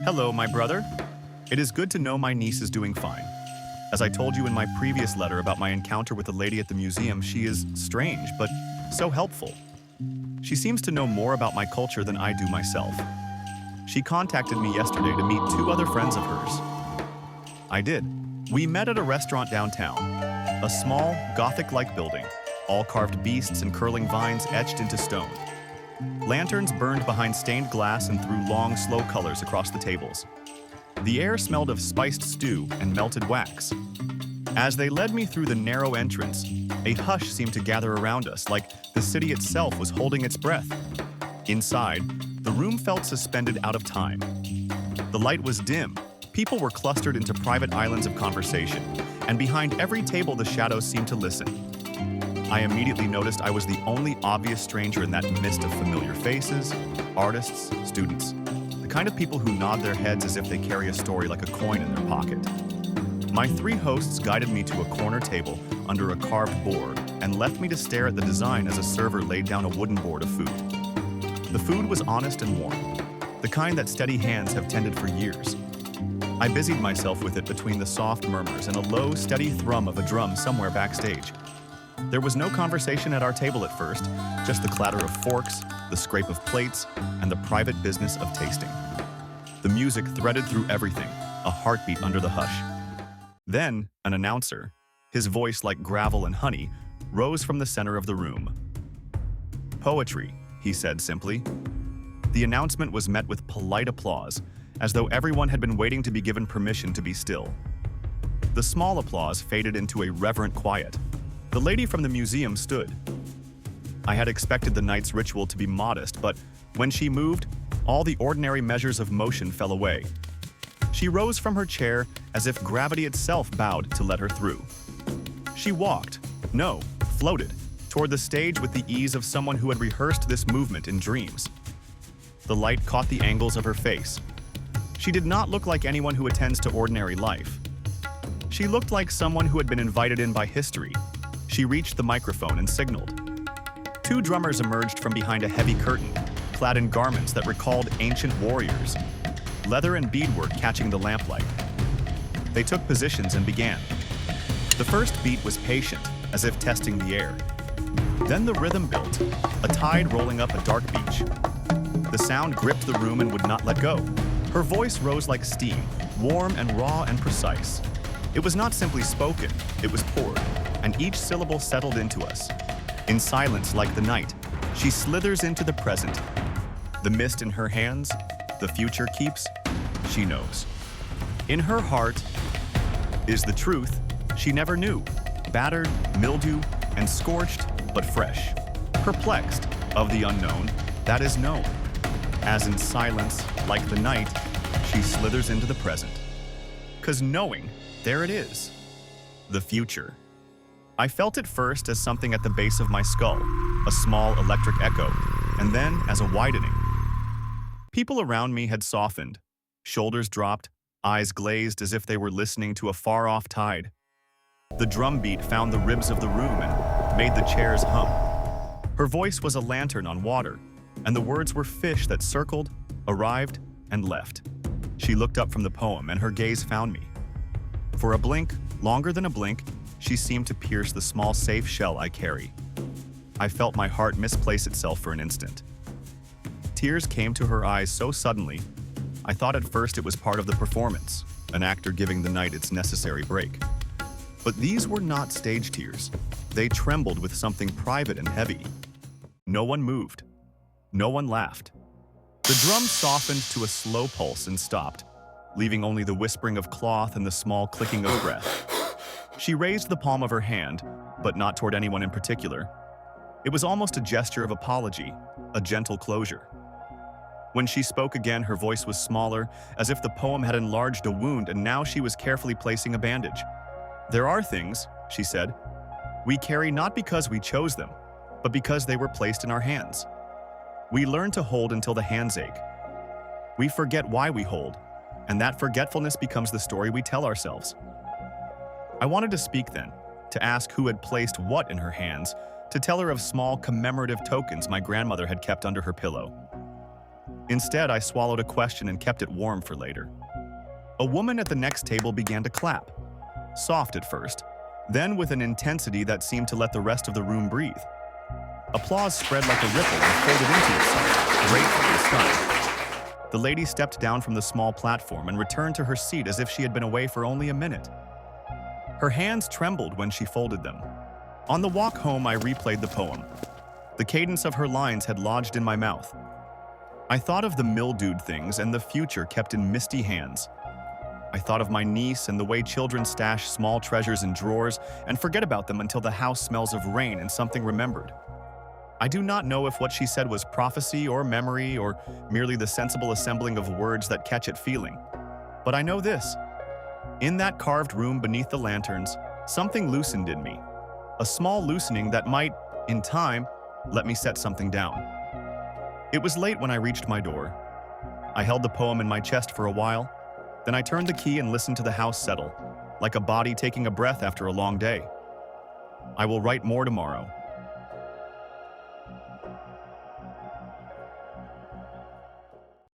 Hello, my brother. It is good to know my niece is doing fine. As I told you in my previous letter about my encounter with the lady at the museum, she is strange, but so helpful. She seems to know more about my culture than I do myself. She contacted me yesterday to meet two other friends of hers. I did. We met at a restaurant downtown, a small, Gothic-like building, all carved beasts and curling vines etched into stone. Lanterns burned behind stained glass and threw long, slow colors across the tables. The air smelled of spiced stew and melted wax. As they led me through the narrow entrance, a hush seemed to gather around us, like the city itself was holding its breath. Inside, the room felt suspended out of time. The light was dim, people were clustered into private islands of conversation, and behind every table the shadows seemed to listen. I immediately noticed I was the only obvious stranger in that mist of familiar faces, artists, students, the kind of people who nod their heads as if they carry a story like a coin in their pocket. My three hosts guided me to a corner table under a carved board and left me to stare at the design as a server laid down a wooden board of food. The food was honest and warm, the kind that steady hands have tended for years. I busied myself with it between the soft murmurs and a low, steady thrum of a drum somewhere backstage. There was no conversation at our table at first, just the clatter of forks, the scrape of plates, and the private business of tasting. The music threaded through everything, a heartbeat under the hush. Then, an announcer, his voice like gravel and honey, rose from the center of the room. "Poetry," he said simply. The announcement was met with polite applause, as though everyone had been waiting to be given permission to be still. The small applause faded into a reverent quiet. The lady from the museum stood. I had expected the night's ritual to be modest, but when she moved, all the ordinary measures of motion fell away. She rose from her chair as if gravity itself bowed to let her through. She walked, floated, toward the stage with the ease of someone who had rehearsed this movement in dreams. The light caught the angles of her face. She did not look like anyone who attends to ordinary life. She looked like someone who had been invited in by history. She reached the microphone and signaled. Two drummers emerged from behind a heavy curtain, clad in garments that recalled ancient warriors, leather and beadwork catching the lamplight. They took positions and began. The first beat was patient, as if testing the air. Then the rhythm built, a tide rolling up a dark beach. The sound gripped the room and would not let go. Her voice rose like steam, warm and raw and precise. It was not simply spoken, it was poured, and each syllable settled into us. In silence like the night, she slithers into the present. The mist in her hands, the future keeps, she knows. In her heart is the truth she never knew, battered, mildew, and scorched, but fresh. Perplexed of the unknown that is known. As in silence, like the night, she slithers into the present. 'Cause knowing, there it is, the future. I felt it first as something at the base of my skull, a small electric echo, and then as a widening. People around me had softened, shoulders dropped, eyes glazed as if they were listening to a far-off tide. The drum beat found the ribs of the room and made the chairs hum. Her voice was a lantern on water, and the words were fish that circled, arrived, and left. She looked up from the poem, and her gaze found me. For a blink, longer than a blink, she seemed to pierce the small safe shell I carry. I felt my heart misplace itself for an instant. Tears came to her eyes so suddenly, I thought at first it was part of the performance, an actor giving the night its necessary break. But these were not stage tears. They trembled with something private and heavy. No one moved. No one laughed. The drum softened to a slow pulse and stopped, leaving only the whispering of cloth and the small clicking of breath. She raised the palm of her hand, but not toward anyone in particular. It was almost a gesture of apology, a gentle closure. When she spoke again, her voice was smaller, as if the poem had enlarged a wound and now she was carefully placing a bandage. "There are things," she said, "we carry not because we chose them, but because they were placed in our hands. We learn to hold until the hands ache. We forget why we hold, and that forgetfulness becomes the story we tell ourselves." I wanted to speak then, to ask who had placed what in her hands, to tell her of small commemorative tokens my grandmother had kept under her pillow. Instead, I swallowed a question and kept it warm for later. A woman at the next table began to clap, soft at first, then with an intensity that seemed to let the rest of the room breathe. Applause spread like a ripple and folded into itself, grateful and stunned. The lady stepped down from the small platform and returned to her seat as if she had been away for only a minute. Her hands trembled when she folded them. On the walk home, I replayed the poem. The cadence of her lines had lodged in my mouth. I thought of the mildewed things and the future kept in misty hands. I thought of my niece and the way children stash small treasures in drawers and forget about them until the house smells of rain and something remembered. I do not know if what she said was prophecy or memory or merely the sensible assembling of words that catch at feeling. But I know this. In that carved room beneath the lanterns, something loosened in me. A small loosening that might, in time, let me set something down. It was late when I reached my door. I held the poem in my chest for a while. Then I turned the key and listened to the house settle, like a body taking a breath after a long day. I will write more tomorrow.